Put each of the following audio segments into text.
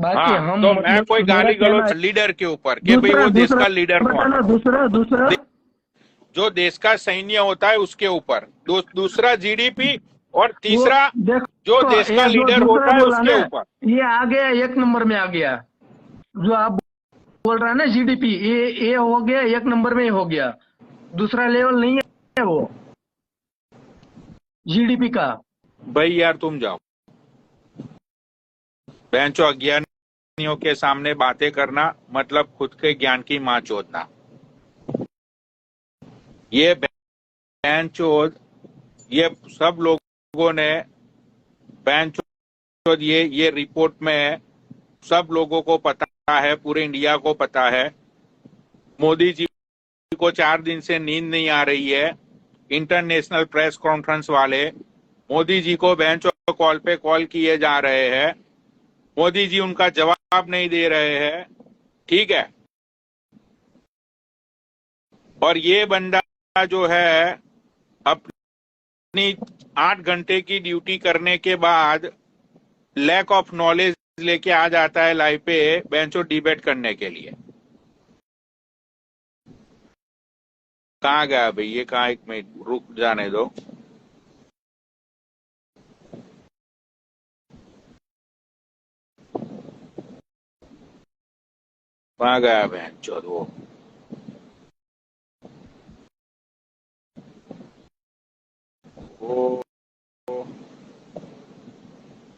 बाकी हाँ, हम तो मैं मतलब कोई मेरा गाली कहना गलौज है। लीडर के ऊपर कि भाई दूसरा वो देश दूसरा का लीडर कौन है, बताना, दूसरा दूसरा जो देश का सैन्य होता है उसके ऊपर, दूसरा जीडीपी, और वो तीसरा जो देखो, देश का ये जो लीडर दूसरा होता है बोला उसके ना, ऊपर। ये आ गया, एक नंबर में आ गया। जो आप बोल रहा है ना जीडीपी, ये हो गया, एक नंबर में ही हो गया। दूसरा लेवल नहीं है वो जीडीपी का। भाई यार तुम जाओ, बेंचो अज्ञानियों के सामने बातें करना मतलब खुद के ज्ञान की मां चोदना। ये बेंचोद, ये सब लोगों ने बेंचोद, ये रिपोर्ट में सब लोगों को पता है, पूरे इंडिया को पता है। मोदी जी को 4 दिन से नींद नहीं आ रही है। इंटरनेशनल प्रेस कॉन्फ्रेंस वाले मोदी जी को बेंच और कॉल पे कॉल किए जा रहे हैं, मोदी जी उनका जवाब नहीं दे रहे हैं। ठीक है, और ये बंदा जो है अपनी 8 घंटे की ड्यूटी करने के बाद लैक ऑफ नॉलेज लेके आ जाता है लाइव पे बेंचो डिबेट करने के लिए। कहाँ गया भाई ये, कहाँ, एक मिनट रुक जाने दो। कहाँ गया बेंचो वो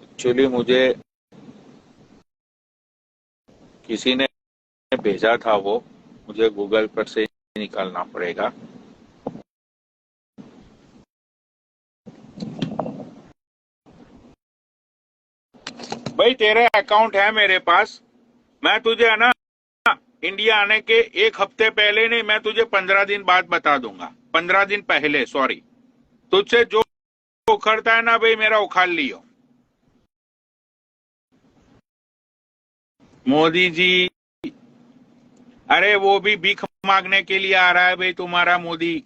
एक्चुअली मुझे किसी ने भेजा था, वो मुझे गूगल पर से निकालना पड़ेगा। भाई तेरे अकाउंट है मेरे पास, मैं तुझे है ना इंडिया आने के 1 हफ्ते पहले नहीं, मैं तुझे 15 दिन बाद बता दूंगा, 15 दिन पहले, सॉरी। तुझसे जो उखड़ता है ना भाई मेरा उखाड़ लियो। मोदी जी, अरे वो भी भीख मांगने के लिए आ रहा है भाई तुम्हारा मोदी।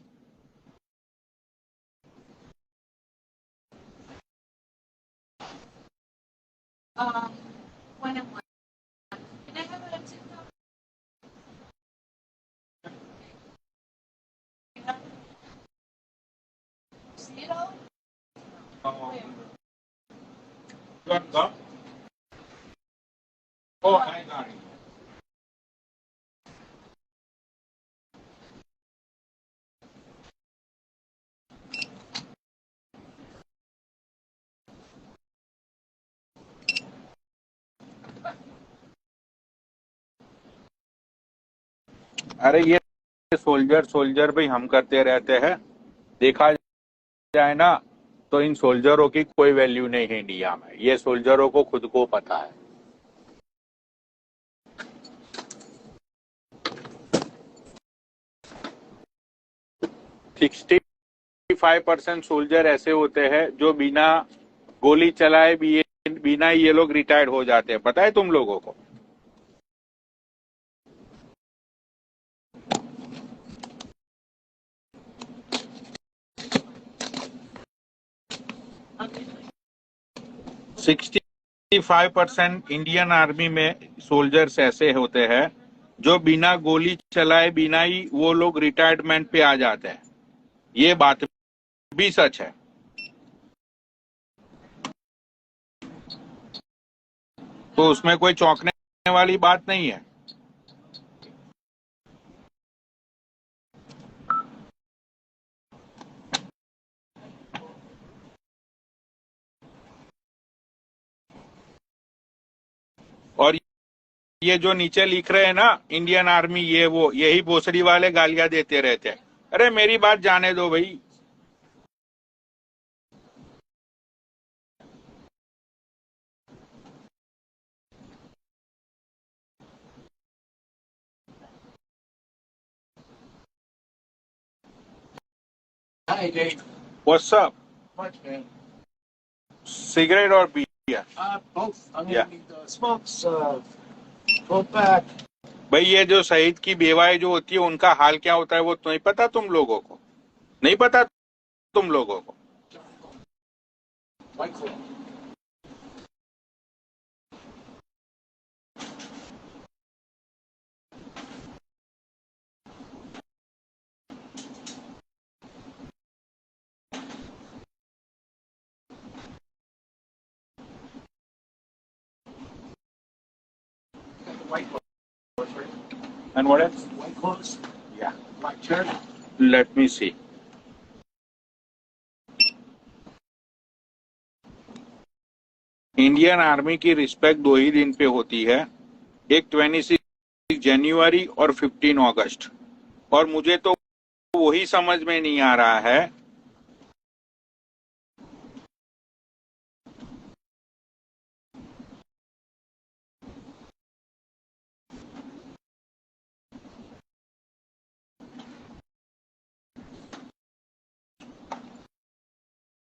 अरे ये सोल्जर सोल्जर भाई हम करते रहते हैं, देखा जाए ना तो इन सोल्जरों की कोई वैल्यू नहीं है इंडिया में, ये सोल्जरों को खुद को पता है। 65% सोल्जर ऐसे होते हैं जो बिना गोली चलाए भी बिना ये लोग रिटायर्ड हो जाते हैं, पता है तुम लोगों को। Okay. 65% इंडियन आर्मी में सोल्जर्स ऐसे होते हैं जो बिना गोली चलाए बिना ही वो लोग रिटायरमेंट पे आ जाते हैं, ये बात भी सच है। तो उसमें कोई चौंकने वाली बात नहीं है। और ये जो नीचे लिख रहे हैं ना इंडियन आर्मी ये वो, यही भोसड़ी वाले गालियां देते रहते हैं। अरे मेरी बात जाने दो भाई। Hi, Dave. What's up? Much, man. Cigarette और beer? Both. I'm gonna Yeah. need smokes, both back. भाई ये जो शहीद की बेवाएं जो होती है उनका हाल क्या होता है वो तो नहीं पता तुम लोगों को? नहीं पता तुम लोगों को? White Claw. white clothes, right? And what else? White clothes, Yeah. black shirt. Let me see. Indian army की रिस्पेक्ट 2 ही दिन पे होती है, एक 26 जनवरी और 15 अगस्त। और मुझे तो वही समझ में नहीं आ रहा है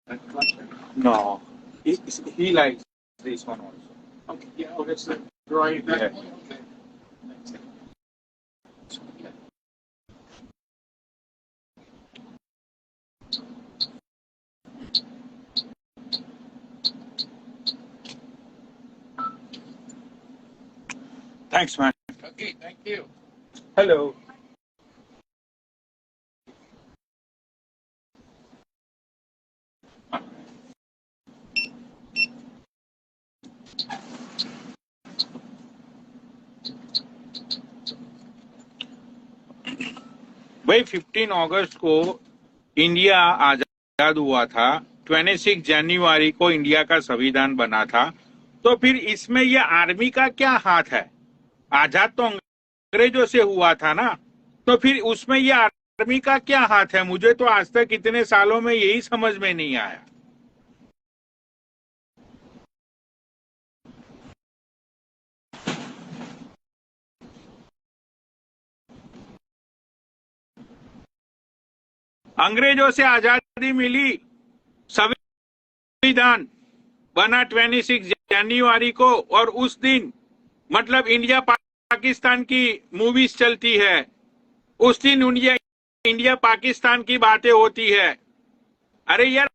Black shirt. No, he likes this one also. Okay, yeah, oh, that's the drawing that Yeah. way, okay. Thanks. Yeah. Thanks, man. Okay, thank you. Hello. भाई 15 अगस्त को इंडिया आजाद हुआ था, 26 जनवरी को इंडिया का संविधान बना था, तो फिर इसमें ये आर्मी का क्या हाथ है? आजाद तो अंग्रेजों से हुआ था ना, तो फिर उसमें ये आर्मी का क्या हाथ है? मुझे तो आज तक इतने सालों में यही समझ में नहीं आया। अंग्रेजों से आजादी मिली, संविधान बना 26 जनवरी को, और उस दिन मतलब इंडिया पाकिस्तान की मूवीज चलती है, उस दिन इंडिया पाकिस्तान की बातें होती है। अरे यार,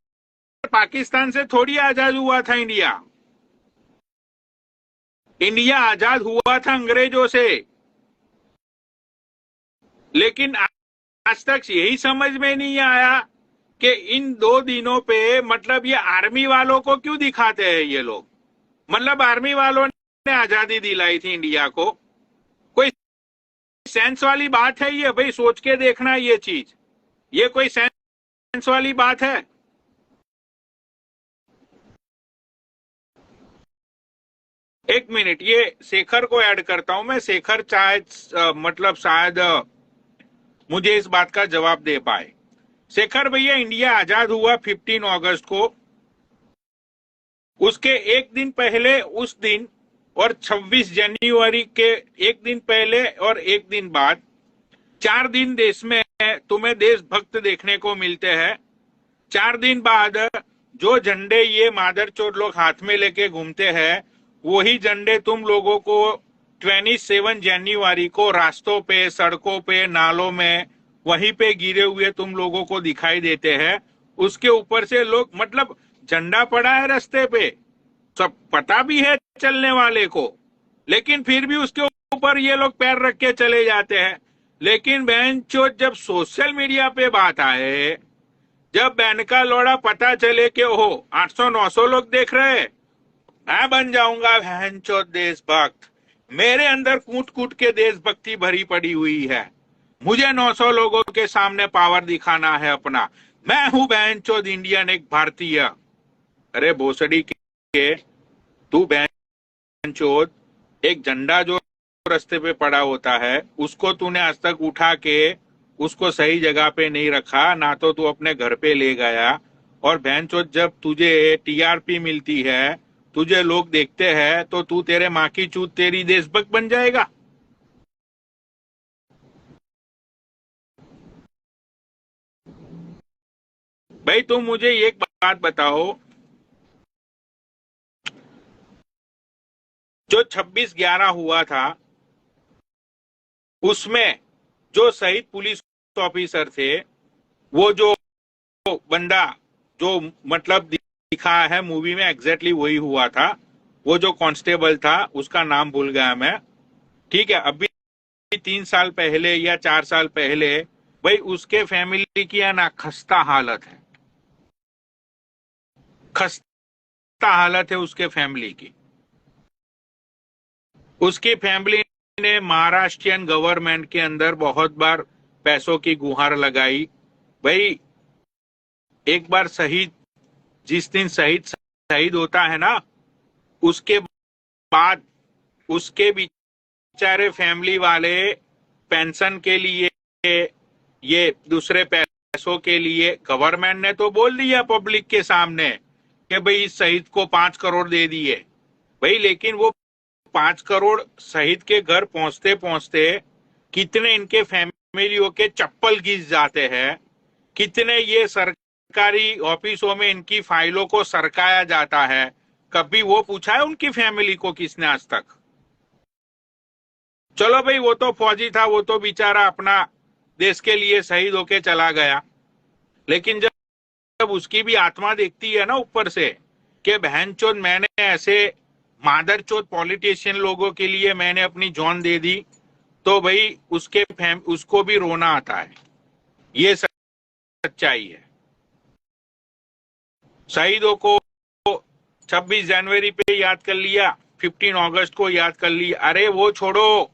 पाकिस्तान से थोड़ी आजाद हुआ था इंडिया। इंडिया आजाद हुआ था अंग्रेजों से। लेकिन आज तक यही समझ में नहीं आया कि इन 2 दिनों पे मतलब ये आर्मी वालों को क्यों दिखाते हैं ये लोग। मतलब आर्मी वालों ने आजादी दिलाई थी इंडिया को, कोई सेंस वाली बात है ये? भाई सोच के देखना ये चीज, ये कोई सेंस वाली बात है? एक मिनट, ये शेखर को ऐड करता हूं मैं। शेखर चाहे मतलब शायद मुझे इस बात का जवाब दे पाए। शेखर भैया, इंडिया आजाद हुआ 15 अगस्त को, उसके एक दिन पहले उस दिन और 26 जनवरी के एक दिन पहले और एक दिन बाद 4 दिन देश में तुम्हें देशभक्त देखने को मिलते हैं। 4 दिन बाद जो झंडे ये मादरचोद लोग हाथ में लेके घूमते हैं, वही झंडे तुम लोगों को 27 जनवरी को रास्तों पे, सड़कों पे, नालों में वहीं पे गिरे हुए तुम लोगों को दिखाई देते हैं। उसके ऊपर से लोग मतलब झंडा पड़ा है रास्ते पे, सब पता भी है चलने वाले को, लेकिन फिर भी उसके ऊपर ये लोग पैर रख के चले जाते हैं। लेकिन बहनचोद, जब सोशल मीडिया पे बात आए, जब बैन का लोड़ा पता चले कि ओहो 800-900 लोग देख रहे हैं, मैं बन जाऊंगा बहनचोद देशभक्त। मेरे अंदर कूट कूट के देशभक्ति भरी पड़ी हुई है। मुझे 900 लोगों के सामने पावर दिखाना है अपना। मैं हूं बहनचोद इंडियन, एक भारतीय। अरे भोसड़ी के, तू बहनचोद, एक झंडा जो रास्ते पे पड़ा होता है उसको तूने आज तक उठा के उसको सही जगह पे नहीं रखा, ना तो तू अपने घर पे ले गया। और बहनचोद, जब तुझे टीआरपी मिलती है, तुझे लोग देखते हैं, तो तू तेरे माँ की चूत तेरी देशभक्त बन जाएगा। भाई तुम मुझे एक बात बताओ, जो 26/11 हुआ था उसमें जो शहीद पुलिस ऑफिसर थे, वो जो बंदा जो मतलब दिखा है मूवी में एग्जैक्टली वही हुआ था। वो जो कांस्टेबल था उसका नाम भूल गया मैं, ठीक है। अभी 3 साल पहले या 4 साल पहले भाई उसके फैमिली की है ना खस्ता हालत है, खस्ता हालत है उसके फैमिली की। उसकी फैमिली ने महाराष्ट्रियन गवर्नमेंट के अंदर बहुत बार पैसों की गुहार लगाई। भाई एक बार शहीद, जिस दिन शहीद होता है ना, उसके बाद उसके बेचारे फैमिली वाले पेंशन के लिए, ये दूसरे पैसों के लिए, गवर्नमेंट ने तो बोल दिया पब्लिक के सामने कि भाई इस शहीद को 5 करोड़ दे दिए। भाई लेकिन वो 5 करोड़ शहीद के घर पहुंचते पहुंचते कितने इनके फैमिलियों के चप्पल घिस जाते हैं, कितने ये सरकारी ऑफिसों में इनकी फाइलों को सरकाया जाता है। कभी वो पूछा है उनकी फैमिली को किसने आज तक? चलो भाई वो तो फौजी था, वो तो बेचारा अपना देश के लिए शहीद होके चला गया, लेकिन जब उसकी भी आत्मा देखती है ना ऊपर से कि बहनचोद मैंने ऐसे मादरचोद पॉलिटिशियन लोगों के लिए मैंने अपनी जान दे दी, तो भाई उसको भी रोना आता है। ये सच्चाई है। शहीदों को 26 जनवरी पे याद कर लिया, 15 अगस्त को याद कर लिया। अरे वो छोड़ो,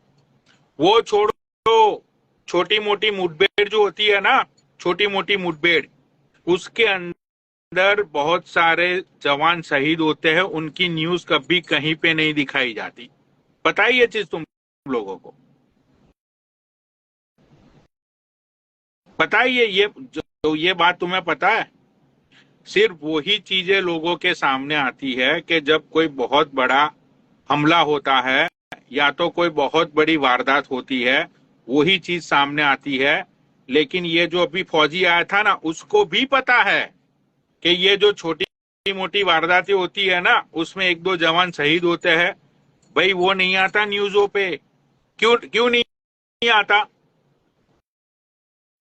छोटी मोटी मुठभेड़ जो होती है ना, छोटी मोटी मुठभेड़, उसके अंदर बहुत सारे जवान शहीद होते हैं, उनकी न्यूज कभी कहीं पे नहीं दिखाई जाती। पता है ये चीज तुम लोगों को? पता है ये बात तुम्हें पता है? सिर्फ वही चीजें लोगों के सामने आती है कि जब कोई बहुत बड़ा हमला होता है या तो कोई बहुत बड़ी वारदात होती है, वही चीज सामने आती है। लेकिन ये जो अभी फौजी आया था ना, उसको भी पता है कि ये जो छोटी मोटी वारदातें होती है ना, उसमें 1-2 जवान शहीद होते हैं। भाई वो नहीं आता न्यूज़ों पे। क्यों नहीं आता?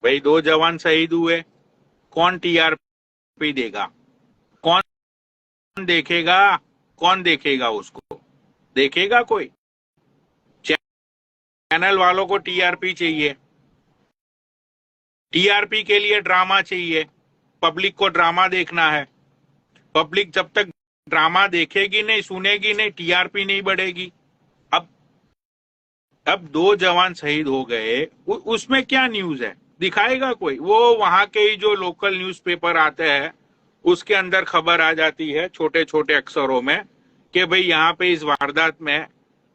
भाई 2 जवान शहीद हुए, कौन टीआरपी देगा? कौन देखेगा उसको? देखेगा कोई? चैनल वालों को टीआरपी चाहिए, टीआरपी के लिए ड्रामा चाहिए, पब्लिक को ड्रामा देखना है। पब्लिक जब तक ड्रामा देखेगी नहीं, सुनेगी नहीं, टीआरपी नहीं बढ़ेगी। अब 2 जवान शहीद हो गए, उसमें क्या न्यूज है? दिखाएगा कोई? वो वहां के ही जो लोकल न्यूज़पेपर आते हैं उसके अंदर खबर आ जाती है छोटे छोटे अक्षरों में कि भाई यहाँ पे इस वारदात में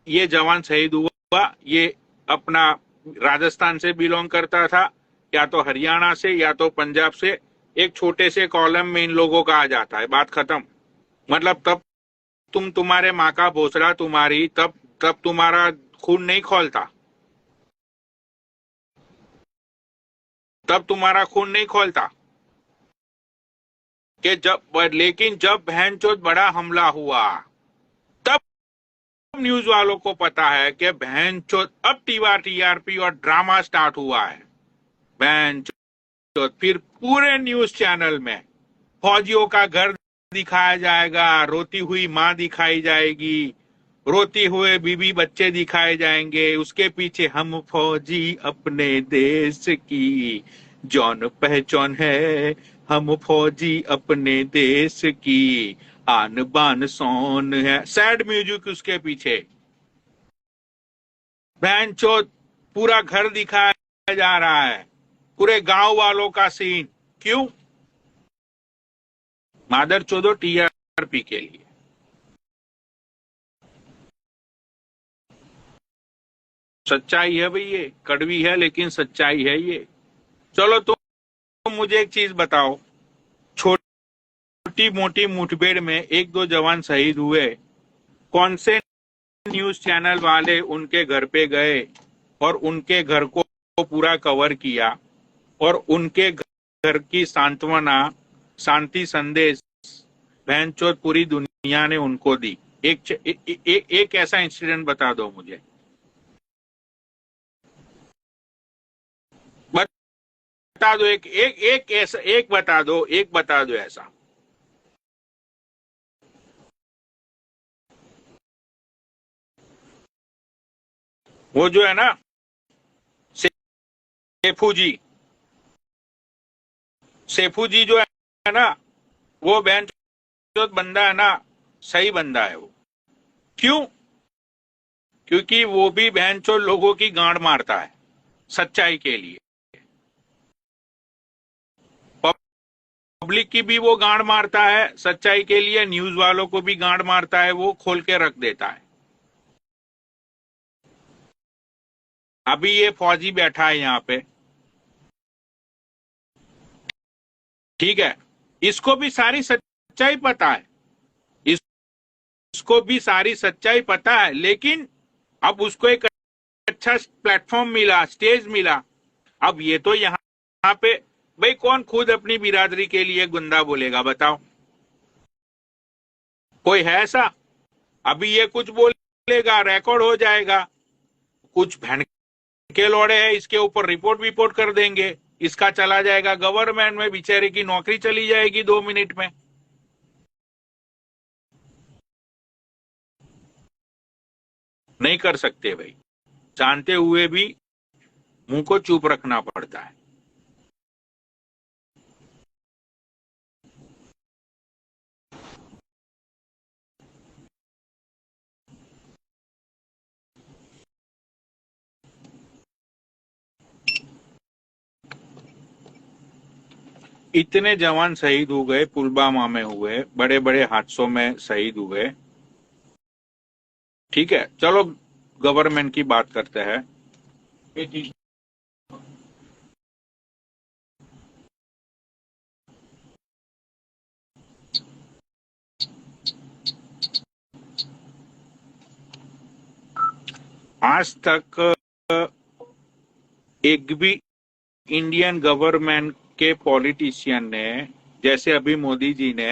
ये जवान शहीद हुआ, ये अपना राजस्थान से बिलोंग करता था, या तो हरियाणा से या तो पंजाब से। एक छोटे से कॉलम में इन लोगों का आ जाता है, बात खत्म। मतलब तब तुम्हारे माँ का भोसड़ा तब तुम्हारा खून नहीं खोलता, तब तुम्हारा खून नहीं खोलता कि लेकिन जब बहनचोद बड़ा हमला हुआ तब न्यूज वालों को पता है कि बहनचोद अब टीआरपी और ड्रामा स्टार्ट हुआ है। बहनचोद फिर पूरे न्यूज चैनल में फौजियों का घर दिखाया जाएगा, रोती हुई माँ दिखाई जाएगी, रोती हुए बीबी बच्चे दिखाए जाएंगे, उसके पीछे हम फौजी अपने देश की जान पहचान है, हम फौजी अपने देश की आन बान शान है। सैड म्यूजिक उसके पीछे, बहनचोद पूरा घर दिखाया जा रहा है, पूरे गांव वालों का सीन। क्यों? मादर चोदो टीआरपी के लिए। सच्चाई है भाई, ये कड़वी है लेकिन सच्चाई है ये। चलो तुम मुझे एक चीज बताओ, छोटी मोटी मुठभेड़ में 1-2 जवान शहीद हुए, कौन से न्यूज चैनल वाले उनके घर पे गए और उनके घर को पूरा कवर किया और उनके घर की सांत्वना, शांति संदेश बहनचोद पूरी दुनिया ने उनको दी? एक ऐसा इंसिडेंट बता दो मुझे, बता दो। एक बता दो ऐसा। वो जो है ना सेफू जी जो है ना, वो बहनचोद, जो बंदा है ना, सही बंदा है वो। क्यों? क्योंकि वो भी बहनचोद लोगों की गांड मारता है सच्चाई के लिए। पब्लिक की भी वो गांड मारता है सच्चाई के लिए, न्यूज वालों को भी गांड मारता है, वो खोल के रख देता है। अभी ये फौजी बैठा है यहाँ पे, ठीक है, इसको भी सारी सच्चाई पता है, इसको भी सारी सच्चाई पता है, लेकिन अब उसको एक अच्छा प्लेटफॉर्म मिला, स्टेज मिला। अब ये तो यहाँ पे भाई कौन खुद अपनी बिरादरी के लिए गुंडा बोलेगा बताओ? कोई है ऐसा? अभी ये कुछ बोलेगा रिकॉर्ड हो जाएगा, कुछ भैन के लौड़े हैं इसके ऊपर रिपोर्ट कर देंगे, इसका चला जाएगा गवर्नमेंट में, बेचारे की नौकरी चली जाएगी 2 मिनट में। नहीं कर सकते भाई, जानते हुए भी मुंह को चुप रखना पड़ता है। इतने जवान शहीद हो गए, पुलवामा में हुए, बड़े बड़े हादसों में शहीद हुए, ठीक है, चलो गवर्नमेंट की बात करते हैं। आज तक एक भी इंडियन गवर्नमेंट के पॉलिटिशियन ने, जैसे अभी मोदी जी ने